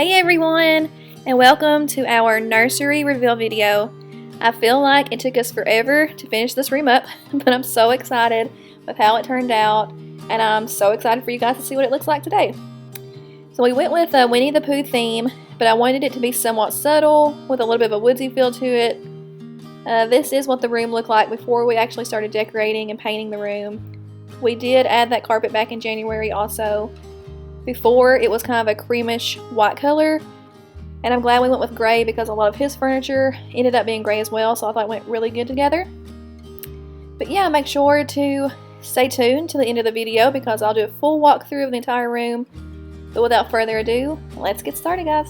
Hey everyone, and welcome to our nursery reveal video. I feel like it took us forever to finish this room up, but I'm so excited with how it turned out, and I'm so excited for you guys to see what it looks like today. So we went with a Winnie the Pooh theme, but I wanted it to be somewhat subtle with a little bit of a woodsy feel to it. This is what the room looked like before we actually started decorating and painting the room. We did add that carpet back in January also. Before, it was kind of a creamish white color, and I'm glad we went with gray because a lot of his furniture ended up being gray as well, so I thought it went really good together. But yeah, make sure to stay tuned to the end of the video because I'll do a full walkthrough of the entire room. But without further ado, let's get started, guys.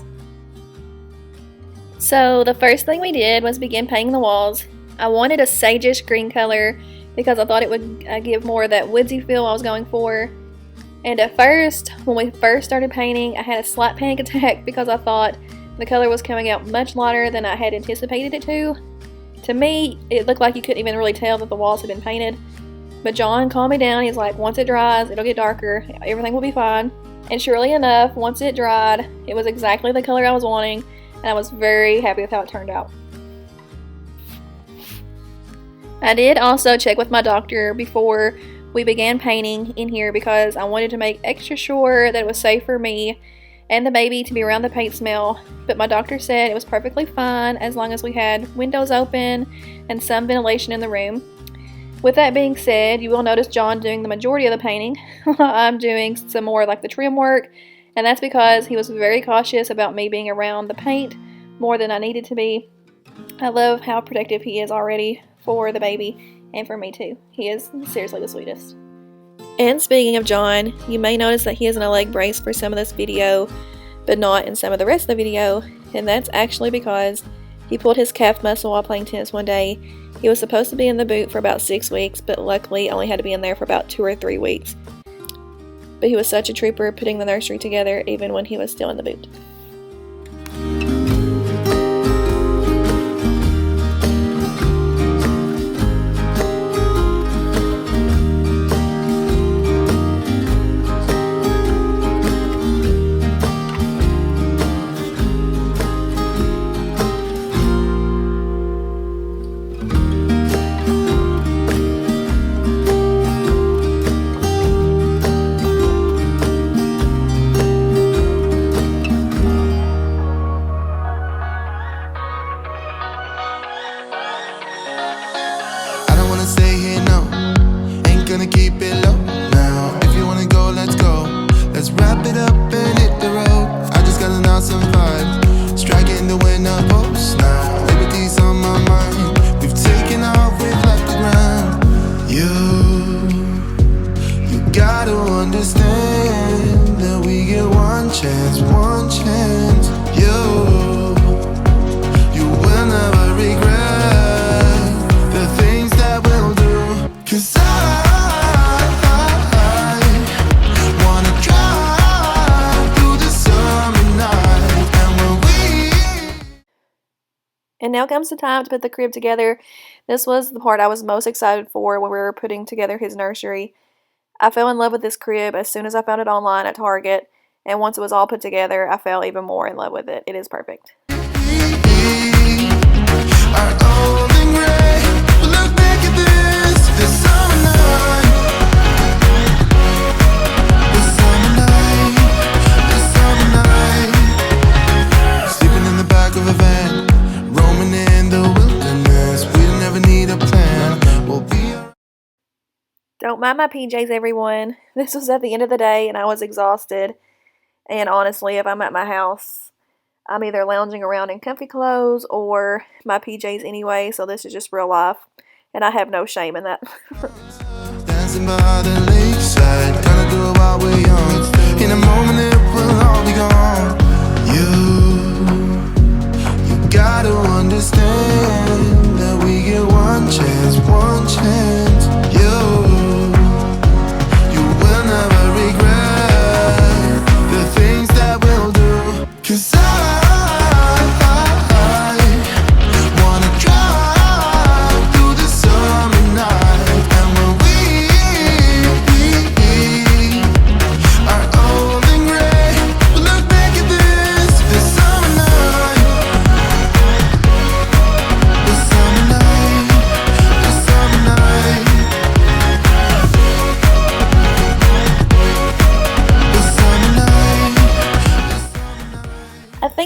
So the first thing we did was begin painting the walls. I wanted a sageish green color because I thought it would give more of that woodsy feel I was going for. And at first, when we first started painting, I had a slight panic attack because I thought the color was coming out much lighter than I had anticipated it to. To me, it looked like you couldn't even really tell that the walls had been painted. But John calmed me down. He's like, once it dries, it'll get darker. Everything will be fine. And surely enough, once it dried, it was exactly the color I was wanting. And I was very happy with how it turned out. I did also check with my doctor before we began painting in here because I wanted to make extra sure that it was safe for me and the baby to be around the paint smell, but my doctor said it was perfectly fine as long as we had windows open and some ventilation in the room. With that being said, you will notice John doing the majority of the painting while I'm doing some more like the trim work, and that's because he was very cautious about me being around the paint more than I needed to be. I love how protective he is already for the baby. And for me too. He is seriously the sweetest. And speaking of John, you may notice that he is in a leg brace for some of this video, but not in some of the rest of the video. And that's actually because he pulled his calf muscle while playing tennis one day. He was supposed to be in the boot for about 6 weeks, but luckily only had to be in there for about 2 or 3 weeks. But he was such a trooper putting the nursery together even when he was still in the boot. Gonna keep it low now. If you wanna go, let's go. Let's wrap it up and hit the road. I just got an awesome vibe, striking the winner post now. Liberty's on my mind. We've taken off, we've left the ground. You gotta understand that we get one chance, one chance. You will never regret the things that we'll do. 'Cause And now comes the time to put the crib together. This was the part I was most excited for when we were putting together his nursery. I fell in love with this crib as soon as I found it online at Target, and once it was all put together, I fell even more in love with it. It is perfect. Don't mind my PJs, everyone. This was at the end of the day and I was exhausted. And honestly, if I'm at my house, I'm either lounging around in comfy clothes or my PJs anyway, so this is just real life. And I have no shame in that. Dancing by the lakeside, gonna do it while we're young. In a moment it will all be gone. You gotta understand that we get one chance, one chance. You will never regret the things that we'll do. 'Cause I wanna drive through the summer night. And when we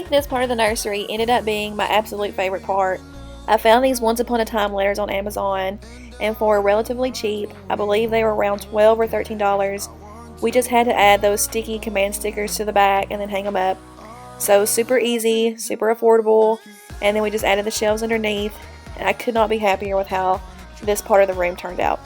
think this part of the nursery ended up being my absolute favorite part. I found these Once Upon a Time letters on Amazon, and for relatively cheap, I believe they were around $12 or $13. We just had to add those sticky command stickers to the back and then hang them up. So super easy, super affordable, and then we just added the shelves underneath, and I could not be happier with how this part of the room turned out.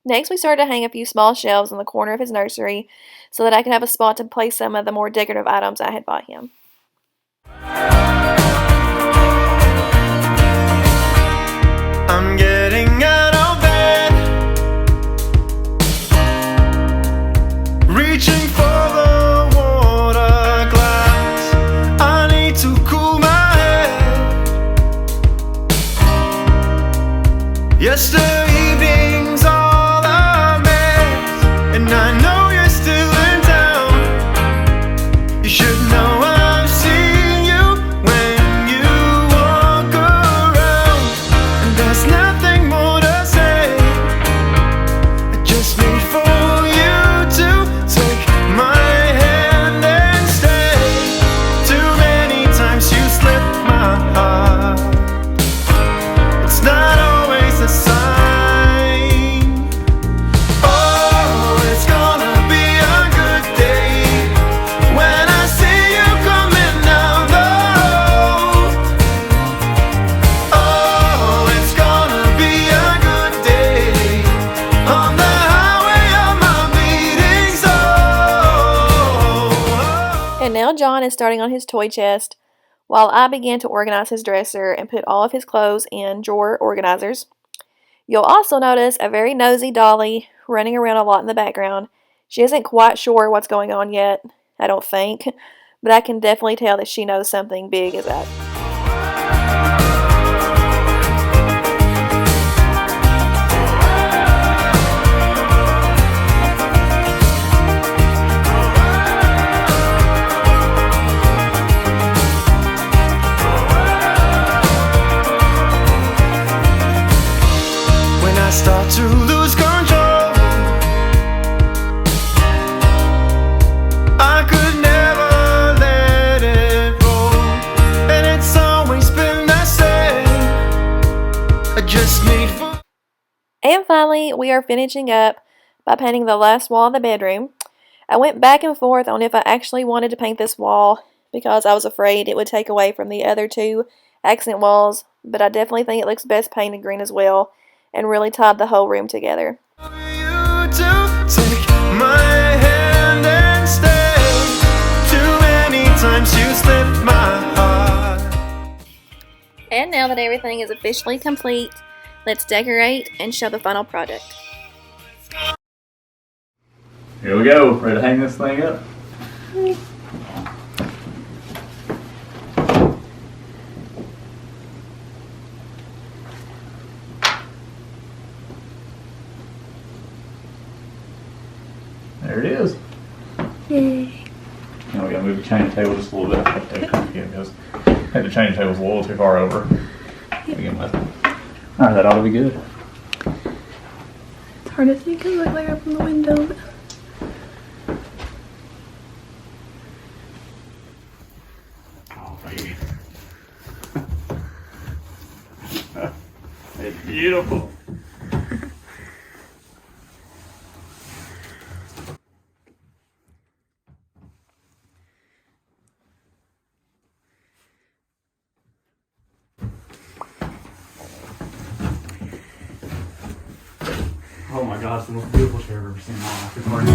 Next, we started to hang a few small shelves in the corner of his nursery so that I could have a spot to place some of the more decorative items I had bought him. I'm getting out of bed, reaching for the water glass. I need to cool my head. Yesterday evening's all a mess, and I know you're still in town. You should know I've seen you when you walk around, and there's nothing more to say. I just need for you to take my hand and stay. Too many times you slipped my heart. It's not always a sign. Oh, it's gonna be a good day when I see you coming down the road. Oh, it's gonna be a good day on the highway of my bleeding soul. And now John is starting on his toy chest, while I began to organize his dresser and put all of his clothes in drawer organizers. You'll also notice a very nosy Dolly running around a lot in the background. She isn't quite sure what's going on yet, I don't think, but I can definitely tell that she knows something big is up. When I start to lose control, I could never let it go, and it's always been the same. I just need for And finally, we are finishing up by painting the last wall of the bedroom. I went back and forth on if I actually wanted to paint this wall because I was afraid it would take away from the other two accent walls, but I definitely think it looks best painted green as well and really tied the whole room together. you to take my hand and stay. Too many times you slipped my heart. And now that everything is officially complete, let's decorate and show the final product. Here we go. Ready to hang this thing up? There it is. Yay. Now we gotta move the change table just a little bit because I think the change table's a little too far over to begin with. Alright, that ought to be good. It's hard to see because I look like I'm from the window. Oh, baby. It's beautiful. Oh my gosh, the most beautiful chair I've ever seen in my life. It's already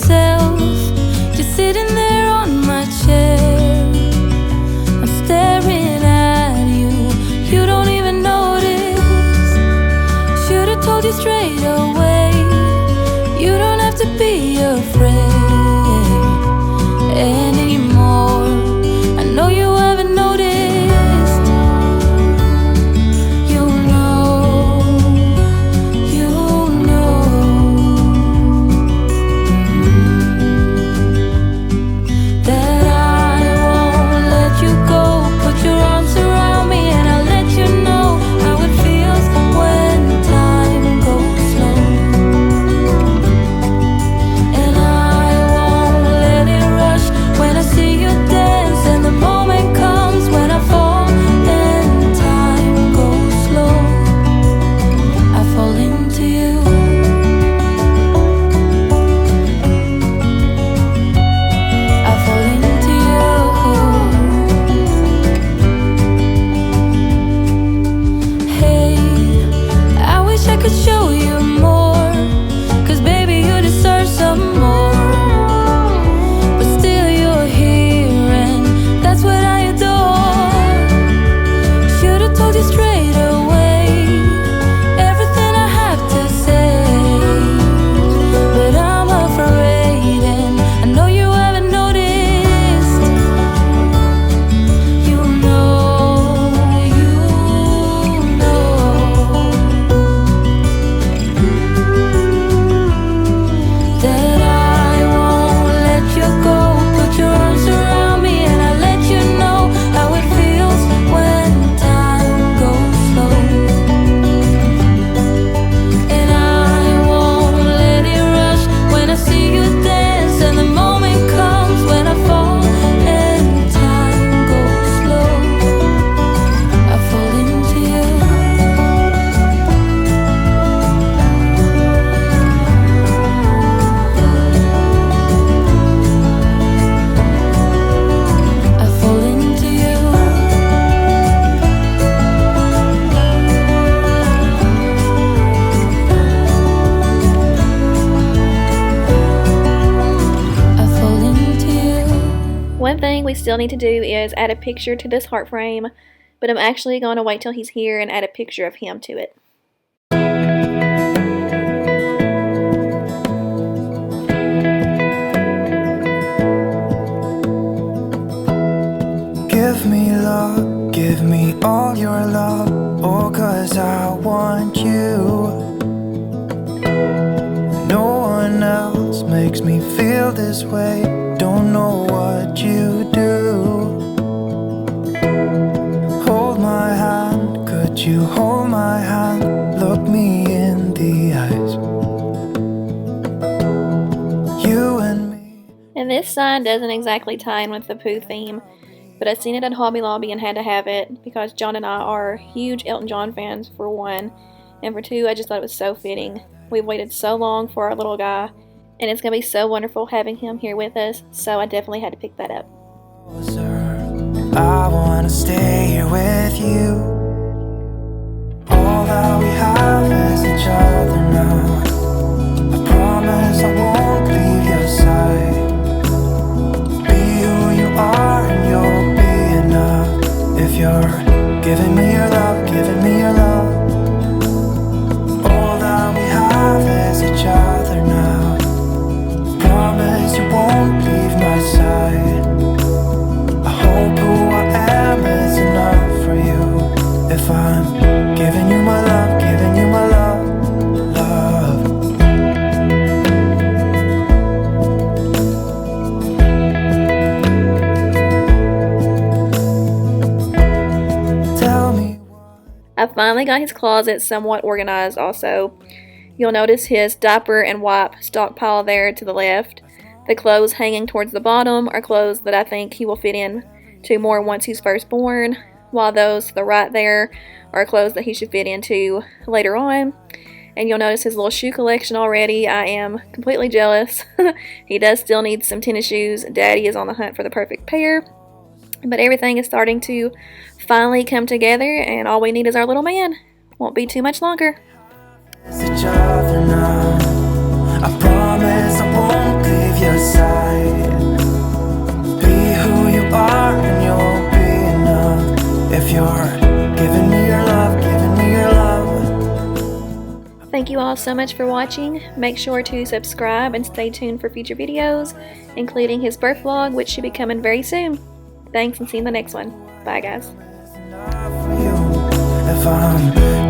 myself, just sitting there on my chair. I'm staring at you, you don't even notice. Should've told you straight away, you don't have to be afraid anymore. I know you haven't noticed. You know that I won't let you go. Put your arms around me and I'll let you know how it feels when time goes slow. And I won't let it rush when I see you dance, and the moment comes when I fall and time goes slow. I fall into you. I fall into you. Hey, I wish I could show you more, 'cause baby you deserve some more. But still you're here and that's what I adore. Should've told you straight away everything I have to say, but I'm afraid and I know you haven't noticed. You know that I won't let you go. Put your arms around me and I'll let you know how it feels when time goes slow. And I won't let it rush when I see you dance, and the moment comes when I fall and time goes slow. I fall into you. I fall into you. I fall into you. One thing we still need to do is add a picture to this heart frame, but I'm actually going to wait till he's here and add a picture of him to it. Give me love, give me all your love, oh, 'cause I want you. No one else makes me feel this way, don't know what you do. Hold my hand, could you hold my hand, look me in the eyes. You and me. And this sign doesn't exactly tie in with the Pooh theme, but I seen it at Hobby Lobby and had to have it because John and I are huge Elton John fans, for one, and for two, I just thought it was so fitting. We've waited so long for our little guy, and it's going to be so wonderful having him here with us, so I definitely had to pick that up. I wanna stay here with you. All that we have is each other now. I promise I won't leave your side. Be who you are and you'll be enough. If you're giving me your love, giving me your love. All that we have is each other now. Promise you won't leave my side. I hope who I am is enough for you. If I'm giving you my love, giving you my love, love. Tell me I finally got his closet somewhat organized also. You'll notice his diaper and wipe stockpile there to the left. The clothes hanging towards the bottom are clothes that I think he will fit in to more once he's first born, while those to the right there are clothes that he should fit into later on. And you'll notice his little shoe collection already. I am completely jealous. He does still need some tennis shoes. Daddy is on the hunt for the perfect pair. But everything is starting to finally come together, and all we need is our little man. Won't be too much longer. each other now. I promise I won't leave all so much for watching. Make sure to subscribe and stay tuned for future videos, including his birth vlog, which should be coming very soon. Thanks, and see you in the next one. Bye, guys. If I'm